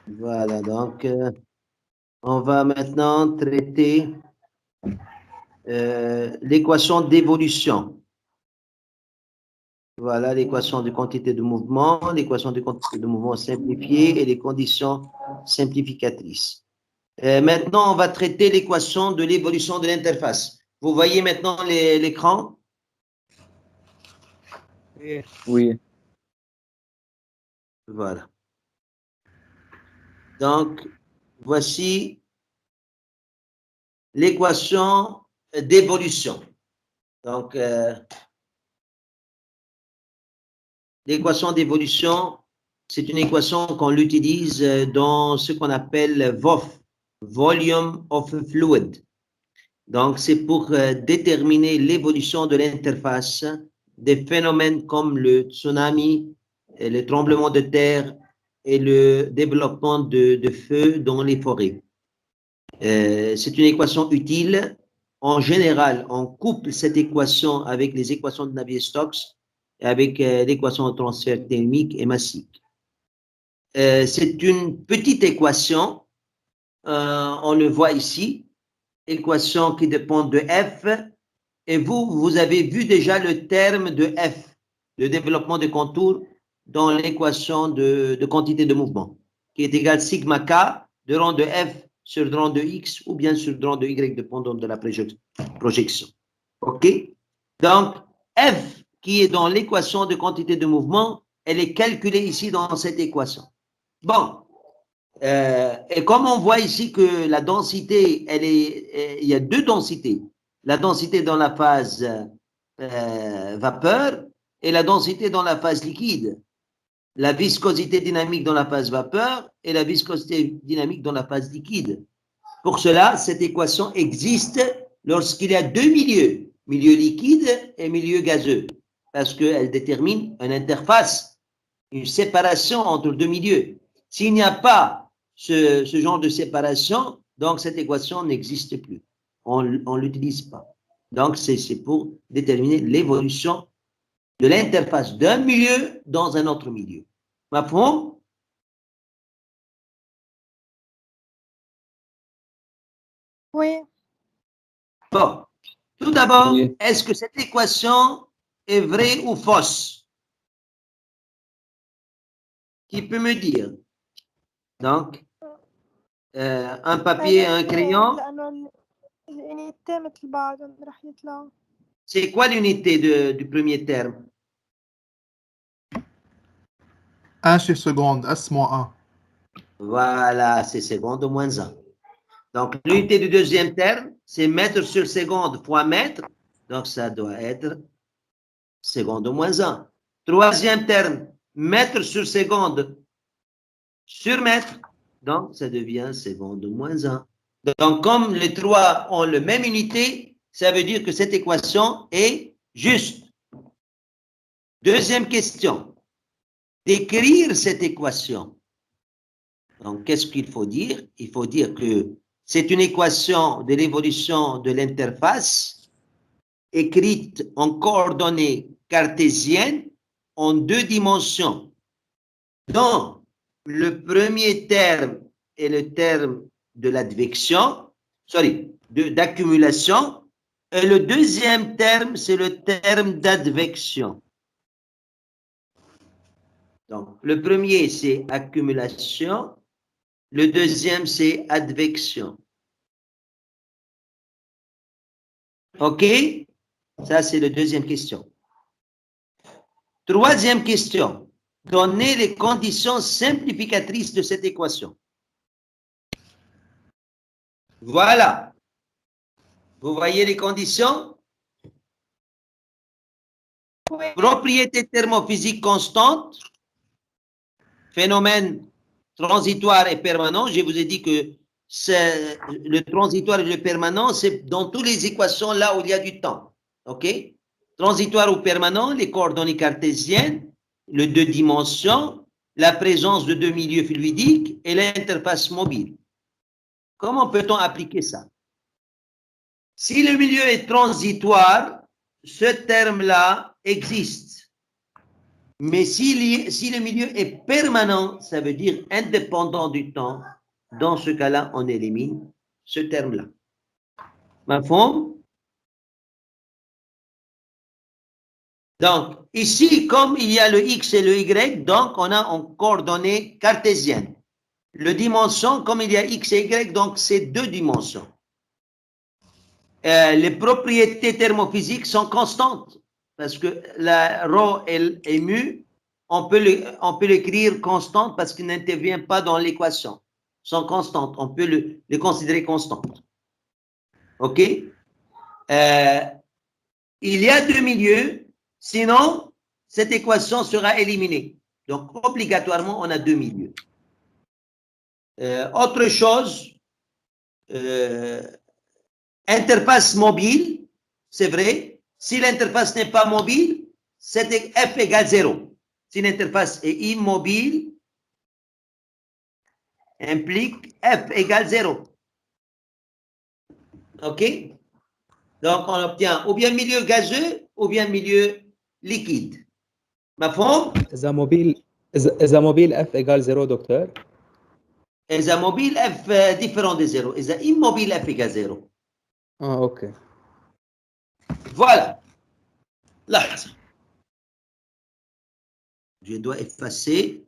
Voilà, donc on va maintenant traiter l'équation d'évolution. Voilà l'équation de quantité de mouvement, l'équation de quantité de mouvement simplifiée et les conditions simplificatrices. Maintenant, on va traiter l'équation de l'évolution de l'interface. Vous voyez maintenant l'écran? Oui. Voilà. Donc, voici l'équation d'évolution. Donc, l'équation d'évolution, c'est une équation qu'on l'utilise dans ce qu'on appelle VOF, Volume of Fluid. Donc, c'est pour déterminer l'évolution de l'interface des phénomènes comme le tsunami, et le tremblement de terre et le développement de feux dans les forêts. C'est une équation utile. En général, on couple cette équation avec les équations de Navier-Stokes et avec l'équation de transfert thermique et massique. C'est une petite équation, on le voit ici, équation qui dépend de F, et vous avez vu déjà le terme de F, le développement de contours, dans l'équation de quantité de mouvement, qui est égal sigma k de rang de F sur rang de X ou bien sur rang de Y, dépendant de la projection. OK? Donc, F, qui est dans l'équation de quantité de mouvement, elle est calculée ici dans cette équation. Bon, et comme on voit ici que la densité, il y a deux densités. La densité dans la phase vapeur et la densité dans la phase liquide. La viscosité dynamique dans la phase vapeur et la viscosité dynamique dans la phase liquide. Pour cela, cette équation existe lorsqu'il y a deux milieux, milieu liquide et milieu gazeux, parce qu'elle détermine une interface, une séparation entre deux milieux. S'il n'y a pas ce genre de séparation, donc cette équation n'existe plus. On ne l'utilise pas. Donc, c'est pour déterminer l'évolution de l'interface d'un milieu dans un autre milieu. Mafhum? Oui. Bon. Tout d'abord, Oui. est-ce que cette équation est vraie ou fausse? Qui peut me dire? Donc, un papier, un crayon. الunité مثل بعضهم راح يطلع. C'est quoi l'unité du premier terme? 1 chez seconde, S-1. Voilà, c'est seconde moins 1. Donc, l'unité du deuxième terme, c'est mètre sur seconde fois mètre. Donc, ça doit être seconde moins 1. Troisième terme, mètre sur seconde sur mètre. Donc, ça devient seconde moins 1. Donc, comme les trois ont la même unité, ça veut dire que cette équation est juste. Deuxième question. Décrire cette équation. Donc, qu'est-ce qu'il faut dire? Il faut dire que c'est une équation de l'évolution de l'interface écrite en coordonnées cartésiennes en deux dimensions. Donc, le premier terme est le terme de l'advection, d'accumulation, et le deuxième terme, c'est le terme d'advection. Donc, le premier, c'est accumulation, le deuxième, c'est advection. OK? Ça, c'est la deuxième question. Troisième question. Donnez les conditions simplificatrices de cette équation. Voilà. Vous voyez les conditions? Oui. Propriété thermophysique constante, phénomène transitoire et permanent. Je vous ai dit que le transitoire et le permanent, c'est dans toutes les équations là où il y a du temps. OK? Transitoire ou permanent, les coordonnées cartésiennes, le deux dimensions, la présence de deux milieux fluidiques et l'interface mobile. Comment peut-on appliquer ça? Si le milieu est transitoire, ce terme-là existe. Mais si le milieu est permanent, ça veut dire indépendant du temps. Dans ce cas-là, on élimine ce terme-là. Mafhom? Donc, ici, comme il y a le X et le Y, donc on a en coordonnées cartésiennes. Le dimension, comme il y a X et Y, donc c'est 2 dimensions. Les propriétés thermophysiques sont constantes, parce que la ρ et mu, on peut l'écrire constante parce qu'il n'intervient pas dans l'équation. Sont constantes, on peut les considérer constantes. OK? Il y a 2 milieux, sinon, cette équation sera éliminée. Donc, obligatoirement, on a 2 milieux. Autre chose, interface mobile, c'est vrai. Si l'interface n'est pas mobile, c'est f égale 0. Si l'interface est immobile, implique f égale 0. OK? Donc, on obtient ou bien milieu gazeux ou bien milieu liquide. مفهوم؟ إذا موبيل F égale 0 دكتور. إذا mobile f différent de 0. إذا immobile f égale 0. أوكي. Voilà. لحظة. Je dois effacer.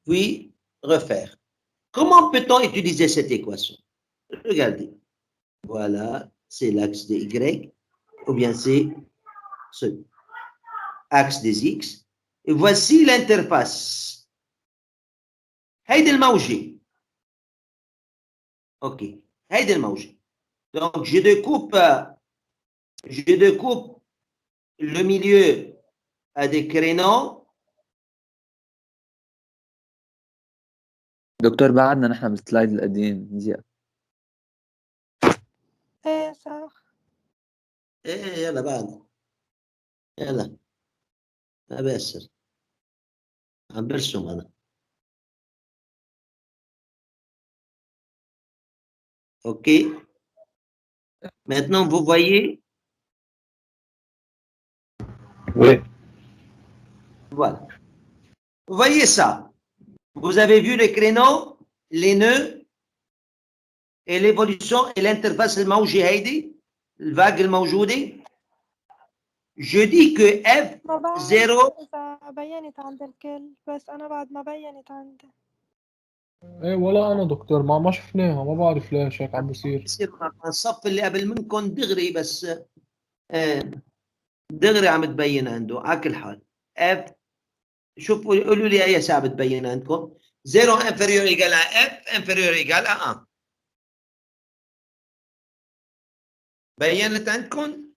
Puis refaire. Comment peut-on utiliser cette équation? Regardez. Voilà, c'est l'axe de Y, ou bien c'est ce axe des X. Et voici l'interface. هيدي الموجة. OK. هيدي الموجة. Donc, je découpe le milieu à des créneaux. دكتور بعدنا نحن بالسلايد القديم زياد. ايه صح. ايه يلا بعد. يلا. ما بأسر. عم برسم أنا. OK. Maintenant, vous voyez. Oui. Voilà. Vous voyez ça. Vous avez vu les créneaux, les nœuds et l'évolution et l'interface الموجة هيدي الفاق الموجودة. Je dis que F ما بعرف 0 إذا بينت عند الكل، بس أنا بعد ما بينت عندي. ايه ولا انا دكتور ما شفناها، ما بعرف ليش هيك عم بصير. بصير الصف اللي قبل منكم دغري، بس دغري عم تبين عنده. على كل حال F، شوفوا قولوا لي أي ساعة بتبين عندكم. 0 inférieur égal à F inférieur égal à 1. بينت عندكم؟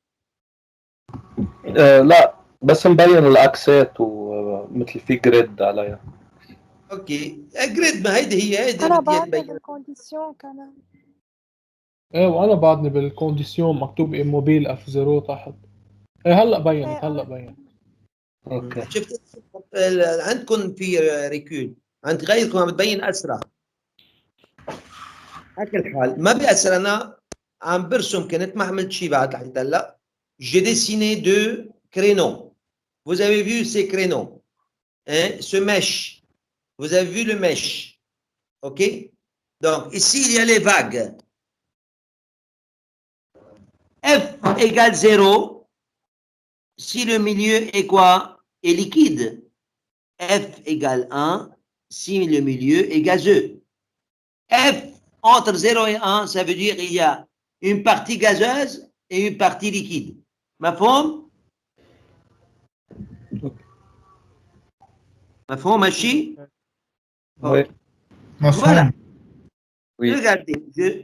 لا بس مبين الاكسات ومثل في جريد عليها. اوكي جريد، ما هيدي هي أنا بدي بعدني نبين. بالكونديسيون كمان. ايه وانا بعدني بالكونديسيون مكتوب موبيل اف 0 تحت. ايه هلا بينت، إيه هلا أنا بينت. اوكي. شفت عندكم في ريكول، عند غيركم عم تبين اسرع. على كل حال ما بيأثر، انا عم برسم، كنت ما عملت شيء بعد لحد هلا. J'ai dessiné 2 créneaux. Vous avez vu ces créneaux, hein, ce mèche. Vous avez vu le mèche. OK? Donc, ici, il y a les vagues. F égale 0 si le milieu est quoi? Est liquide. F égale 1 si le milieu est gazeux. F entre 0 et 1, ça veut dire qu'il y a une partie gazeuse et une partie liquide. مفهوم؟ مفهوم ماشي؟ Oui. Voilà. Oui. Regardez,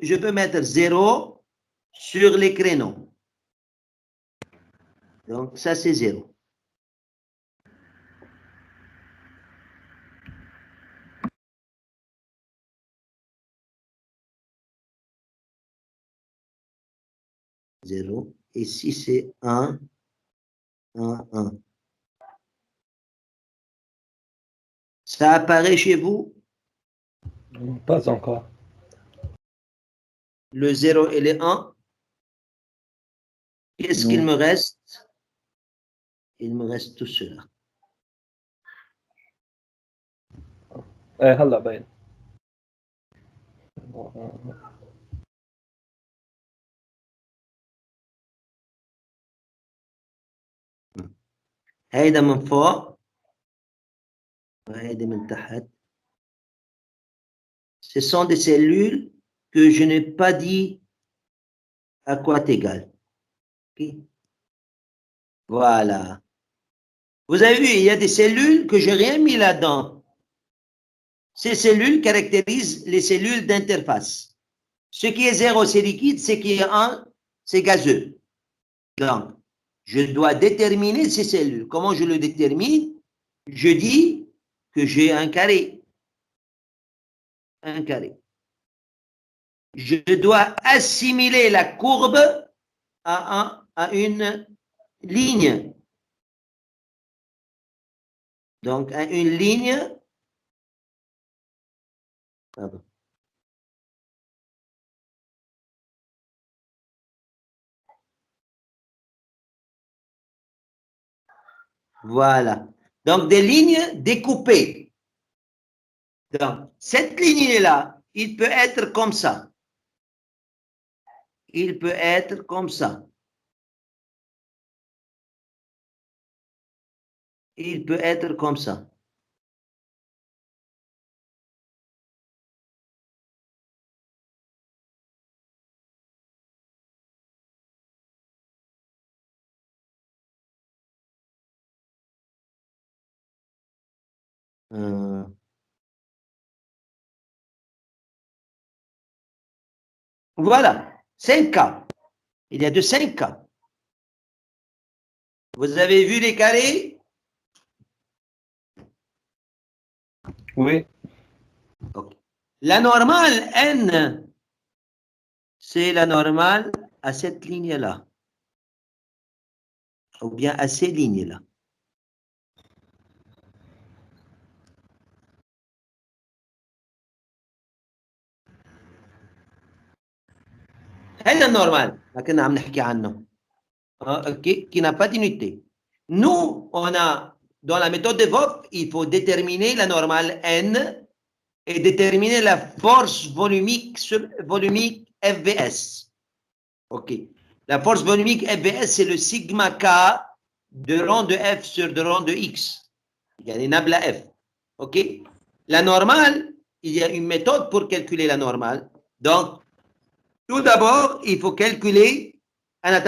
je peux mettre 0 sur les créneaux. Donc, ça, c'est 0. Zéro. Ici, c'est 1, 1, 1. Ça apparaît chez vous? Pas encore. Le 0 et le 1. Qu'est-ce qu'il me reste? Il me reste tout cela. ايه هلا باين. هيدا من فوق وهيدا من تحت. Ce sont des cellules que je n'ai pas dit à quoi égale. Okay. Voilà. Vous avez vu, il y a des cellules que je n'ai rien mis là-dedans. Ces cellules caractérisent les cellules d'interface. Ce qui est 0, c'est liquide, ce qui est 1, c'est gazeux. Donc, je dois déterminer ces cellules. Comment je le détermine? Je dis que j'ai un carré. Un carré. Je dois assimiler la courbe à une ligne. Donc, à une ligne. Pardon. Voilà. Donc, des lignes découpées. Donc, cette ligne-là, il peut être comme ça. Il peut être comme ça. Il peut être comme ça. Voilà, 5 cas. Il y a de 5 cas. Vous avez vu les carrés? Oui. Okay. La normale N, c'est la normale à cette ligne-là. Ou bien à ces lignes-là. هذا النورمال ما كنا عم نحكي عنه qui n'a pas d'unité. Nous, on a, dans la méthode de Vogt, il faut déterminer la normale N et déterminer la force volumique FVS. OK. La force volumique FVS, c'est le sigma K de rang de F sur de rang de X. Il y a les nables à F. OK. La normale, il y a une méthode pour calculer la normale. Donc, tout d'abord, il faut calculer la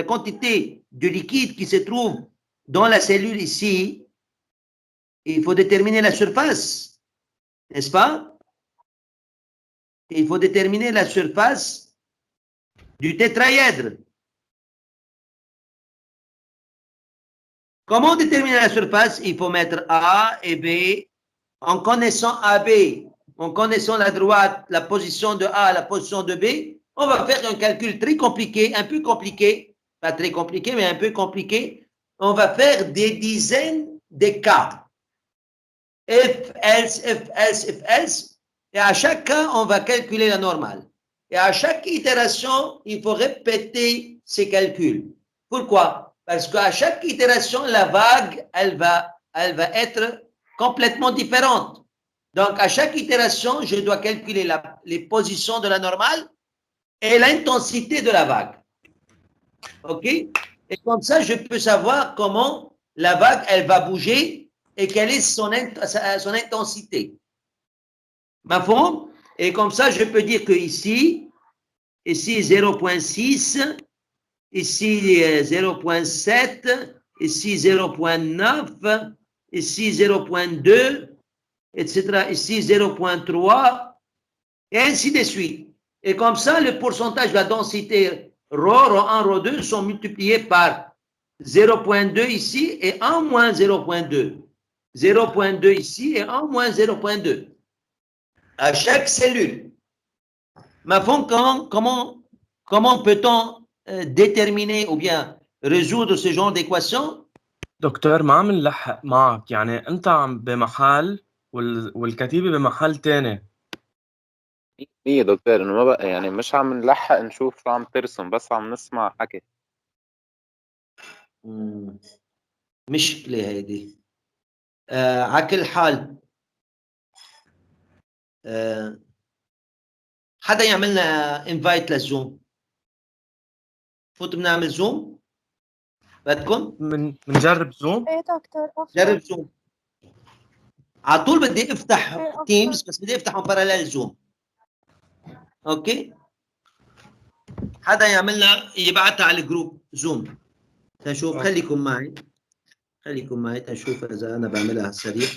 quantité de liquide qui se trouve dans la cellule ici. Il faut déterminer la surface, n'est-ce pas? Il faut déterminer la surface du tétraèdre. Comment déterminer la surface? Il faut mettre A et B. En connaissant AB, en connaissant la droite, la position de A, la position de B, on va faire un calcul très compliqué, un peu compliqué, pas très compliqué, mais un peu compliqué. On va faire des dizaines de cas. If, else, if, else, if, else. Et à chaque cas, on va calculer la normale. Et à chaque itération, il faut répéter ces calculs. Pourquoi? Parce qu'à chaque itération, la vague, elle va être complètement différente. Donc, à chaque itération, je dois calculer les positions de la normale et l'intensité de la vague. OK? Et comme ça, je peux savoir comment la vague, elle va bouger et quelle est son intensité. Ma forme? Et comme ça, je peux dire que ici 0.6, ici 0.7, ici 0.9, ici 0.2, etc. Ici 0.3, et ainsi de suite. Et comme ça, le pourcentage de la densité ρ, ρ1, ρ2 sont multipliés par 0.2 ici et 1 moins 0.2. 0.2 ici et 1 moins 0.2. À chaque cellule. Ma fond, comment peut-on déterminer ou bien résoudre ce genre d'équation? دكتور ما عم نلحق معك، يعني انت عم بمحل والكتيبة بمحل تاني. ايه يا دكتور، انا ما بقى يعني مش عم نلحق نشوف شو عم ترسم، بس عم نسمع حكي. مشكلة هيدي. على كل حال حدا يعملنا انفايت للزوم. فوت بنعمل زوم بدكم؟ بنجرب زوم. ايه دكتور أفضل. جرب زوم. على طول بدي افتح إيه أفضل. تيمز، بس بدي افتحه باراليل زوم. اوكي، حدا يعملنا يبعتها على الجروب زوم تنشوف. خليكم معي تنشوف اذا انا بعملها سريع.